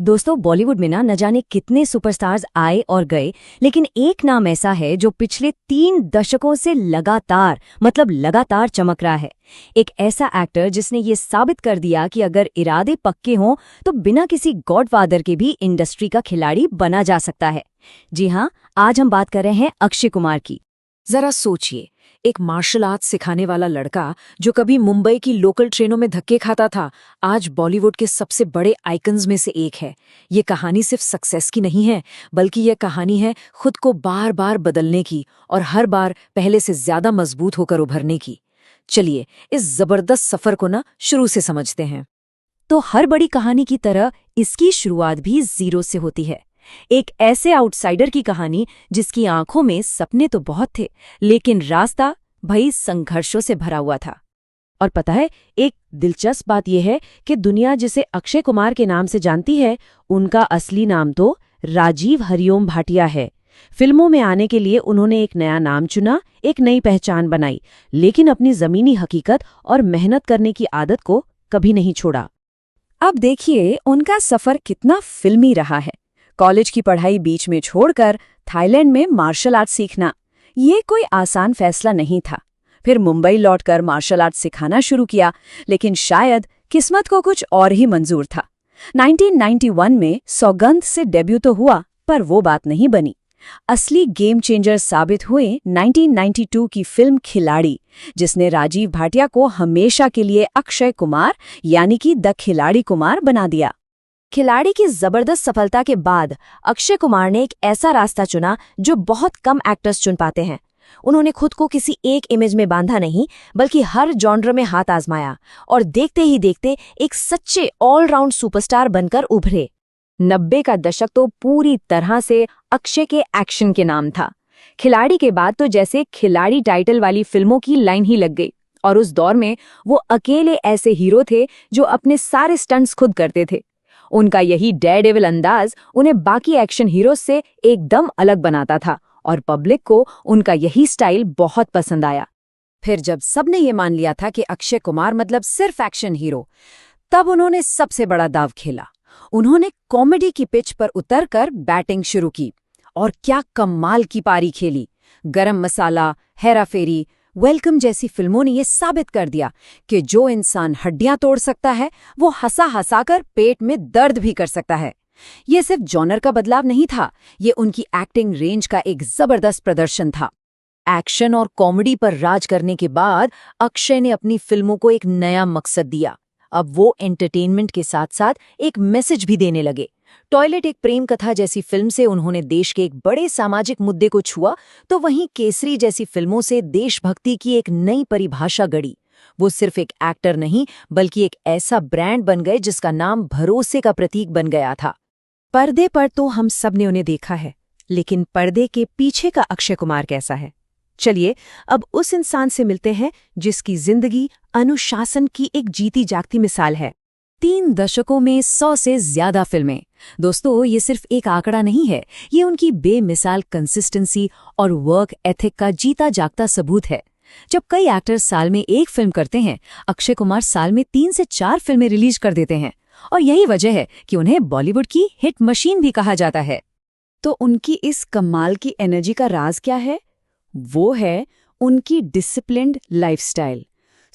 दोस्तों, बॉलीवुड में ना न जाने कितने सुपरस्टार्स आए और गए, लेकिन एक नाम ऐसा है जो पिछले 3 दशकों से लगातार चमक रहा है। एक ऐसा एक्टर जिसने ये साबित कर दिया कि अगर इरादे पक्के हों तो बिना किसी गॉडफादर के भी इंडस्ट्री का खिलाड़ी बना जा सकता है। जी हाँ, आज हम बात कर रहे हैं अक्षय कुमार की। जरा सोचिए, एक मार्शल आर्ट सिखाने वाला लड़का जो कभी मुंबई की लोकल ट्रेनों में धक्के खाता था, आज बॉलीवुड के सबसे बड़े आइकन्स में से एक है। ये कहानी सिर्फ सक्सेस की नहीं है, बल्कि यह कहानी है खुद को बार बार बदलने की और हर बार पहले से ज्यादा मजबूत होकर उभरने की। चलिए इस जबरदस्त सफर को ना शुरू से समझते हैं। तो हर बड़ी कहानी की तरह इसकी शुरुआत भी जीरो से होती है। एक ऐसे आउटसाइडर की कहानी जिसकी आंखों में सपने तो बहुत थे, लेकिन रास्ता भई संघर्षों से भरा हुआ था। और पता है, एक दिलचस्प बात यह है कि दुनिया जिसे अक्षय कुमार के नाम से जानती है, उनका असली नाम तो राजीव हरिओम भाटिया है। फिल्मों में आने के लिए उन्होंने एक नया नाम चुना, एक नई पहचान बनाई, लेकिन अपनी जमीनी हकीकत और मेहनत करने की आदत को कभी नहीं छोड़ा। अब देखिए उनका सफर कितना फिल्मी रहा है। कॉलेज की पढ़ाई बीच में छोड़कर थाईलैंड में मार्शल आर्ट सीखना, ये कोई आसान फैसला नहीं था। फिर मुंबई लौटकर मार्शल आर्ट सिखाना शुरू किया, लेकिन शायद किस्मत को कुछ और ही मंजूर था। 1991 में सौगंध से डेब्यू तो हुआ, पर वो बात नहीं बनी। असली गेम चेंजर साबित हुए 1992 की फिल्म खिलाड़ी, जिसने राजीव भाटिया को हमेशा के लिए अक्षय कुमार यानी कि द खिलाड़ी कुमार बना दिया। खिलाड़ी की जबरदस्त सफलता के बाद अक्षय कुमार ने एक ऐसा रास्ता चुना जो बहुत कम एक्टर्स चुन पाते हैं। उन्होंने खुद को किसी एक इमेज में बांधा नहीं, बल्कि हर जॉनर में हाथ आजमाया और देखते ही देखते एक सच्चे ऑलराउंड सुपरस्टार बनकर उभरे। 90 का दशक तो पूरी तरह से अक्षय के एक्शन के नाम था। खिलाड़ी के बाद तो जैसे खिलाड़ी टाइटल वाली फिल्मों की लाइन ही लग गई, और उस दौर में वो अकेले ऐसे हीरो थे जो अपने सारे स्टंट्स खुद करते थे। उनका यही डेयरडेविल अंदाज उन्हें बाकी एक्शन हीरोज से एकदम अलग बनाता था, और पब्लिक को उनका यही स्टाइल बहुत पसंद आया। फिर जब सबने ये मान लिया था कि अक्षय कुमार मतलब सिर्फ एक्शन हीरो, तब उन्होंने सबसे बड़ा दाव खेला। उन्होंने कॉमेडी की पिच पर उतरकर बैटिंग शुरू की, और क्या कमाल की पारी खेली। गरम मसाला, हेरा फेरी, वेलकम जैसी फिल्मों ने ये साबित कर दिया कि जो इंसान हड्डियां तोड़ सकता है, वो हंसा हंसाकर पेट में दर्द भी कर सकता है। ये सिर्फ जॉनर का बदलाव नहीं था, ये उनकी एक्टिंग रेंज का एक जबरदस्त प्रदर्शन था। एक्शन और कॉमेडी पर राज करने के बाद अक्षय ने अपनी फिल्मों को एक नया मकसद दिया। अब वो एंटरटेनमेंट के साथ साथ एक मैसेज भी देने लगे। टॉयलेट एक प्रेम कथा जैसी फिल्म से उन्होंने देश के एक बड़े सामाजिक मुद्दे को छुआ, तो वहीं केसरी जैसी फिल्मों से देशभक्ति की एक नई परिभाषा गढ़ी। वो सिर्फ एक एक्टर नहीं, बल्कि एक ऐसा ब्रांड बन गए जिसका नाम भरोसे का प्रतीक बन गया था। पर्दे पर तो हम सब ने उन्हें देखा है, लेकिन पर्दे के पीछे का अक्षय कुमार कैसा है? चलिए अब उस इंसान से मिलते हैं जिसकी जिंदगी अनुशासन की एक जीती जागती मिसाल है। 3 दशकों में 100 से ज्यादा फिल्में। दोस्तों, ये सिर्फ एक आंकड़ा नहीं है, ये उनकी बेमिसाल कंसिस्टेंसी और वर्क एथिक का जीता जागता सबूत है। जब कई एक्टर्स साल में एक फिल्म करते हैं, अक्षय कुमार साल में 3 से 4 फिल्में रिलीज कर देते हैं, और यही वजह है कि उन्हें बॉलीवुड की हिट मशीन भी कहा जाता है। तो उनकी इस कमाल की एनर्जी का राज क्या है? वो है उनकी डिसिप्लिन्ड लाइफस्टाइल।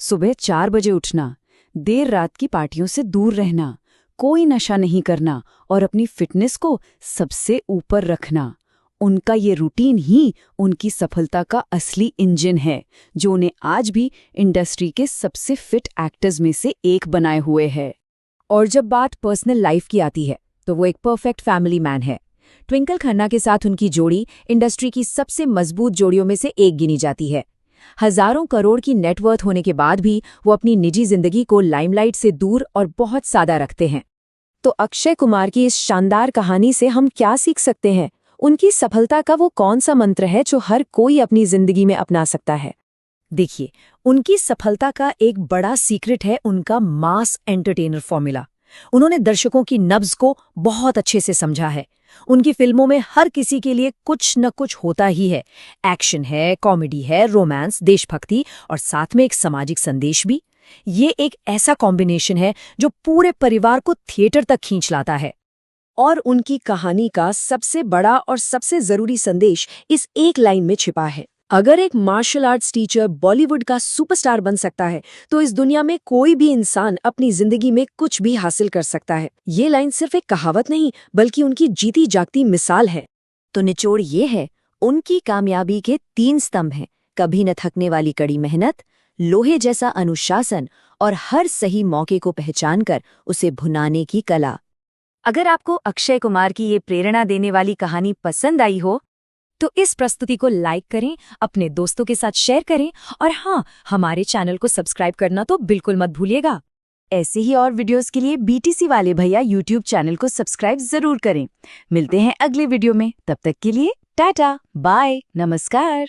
सुबह 4 बजे उठना, देर रात की पार्टियों से दूर रहना, कोई नशा नहीं करना और अपनी फिटनेस को सबसे ऊपर रखना। उनका ये रूटीन ही उनकी सफलता का असली इंजन है, जो उन्हें आज भी इंडस्ट्री के सबसे फिट एक्टर्स में से एक बनाए हुए है। और जब बात पर्सनल लाइफ की आती है, तो वो एक परफेक्ट फैमिली मैन है। ट्विंकल खन्ना के साथ उनकी जोड़ी इंडस्ट्री की सबसे मजबूत जोड़ियों में से एक गिनी जाती है। हजारों करोड़ की नेटवर्थ होने के बाद भी वो अपनी निजी जिंदगी को लाइमलाइट से दूर और बहुत सादा रखते हैं। तो अक्षय कुमार की इस शानदार कहानी से हम क्या सीख सकते हैं? उनकी सफलता का वो कौन सा मंत्र है जो हर कोई अपनी जिंदगी में अपना सकता है? देखिए, उनकी सफलता का एक बड़ा सीक्रेट है उनका मास एंटरटेनर फॉर्मूला। उन्होंने दर्शकों की नब्ज को बहुत अच्छे से समझा है। उनकी फिल्मों में हर किसी के लिए कुछ न कुछ होता ही है। एक्शन है, कॉमेडी है, रोमांस, देशभक्ति और साथ में एक सामाजिक संदेश भी। ये एक ऐसा कॉम्बिनेशन है जो पूरे परिवार को थिएटर तक खींच लाता है। और उनकी कहानी का सबसे बड़ा और सबसे जरूरी संदेश इस एक लाइन में छिपा है। अगर एक मार्शल आर्ट्स टीचर बॉलीवुड का सुपरस्टार बन सकता है तो इस दुनिया में कोई भी इंसान अपनी जिंदगी में कुछ भी हासिल कर सकता है। ये लाइन सिर्फ एक कहावत नहीं बल्कि उनकी जीती जागती मिसाल है। तो निचोड़ ये है, उनकी कामयाबी के 3 स्तंभ हैं: कभी न थकने वाली कड़ी मेहनत, लोहे जैसा अनुशासन और हर सही मौके को पहचानकर उसे भुनाने की कला। अगर आपको अक्षय कुमार की ये प्रेरणा देने वाली कहानी पसंद आई हो तो इस प्रस्तुति को लाइक करें, अपने दोस्तों के साथ शेयर करें और हाँ, हमारे चैनल को सब्सक्राइब करना तो बिल्कुल मत भूलिएगा। ऐसे ही और वीडियोस के लिए बीटीसी वाले भैया यूट्यूब चैनल को सब्सक्राइब जरूर करें। मिलते हैं अगले वीडियो में, तब तक के लिए टाटा, बाय, नमस्कार।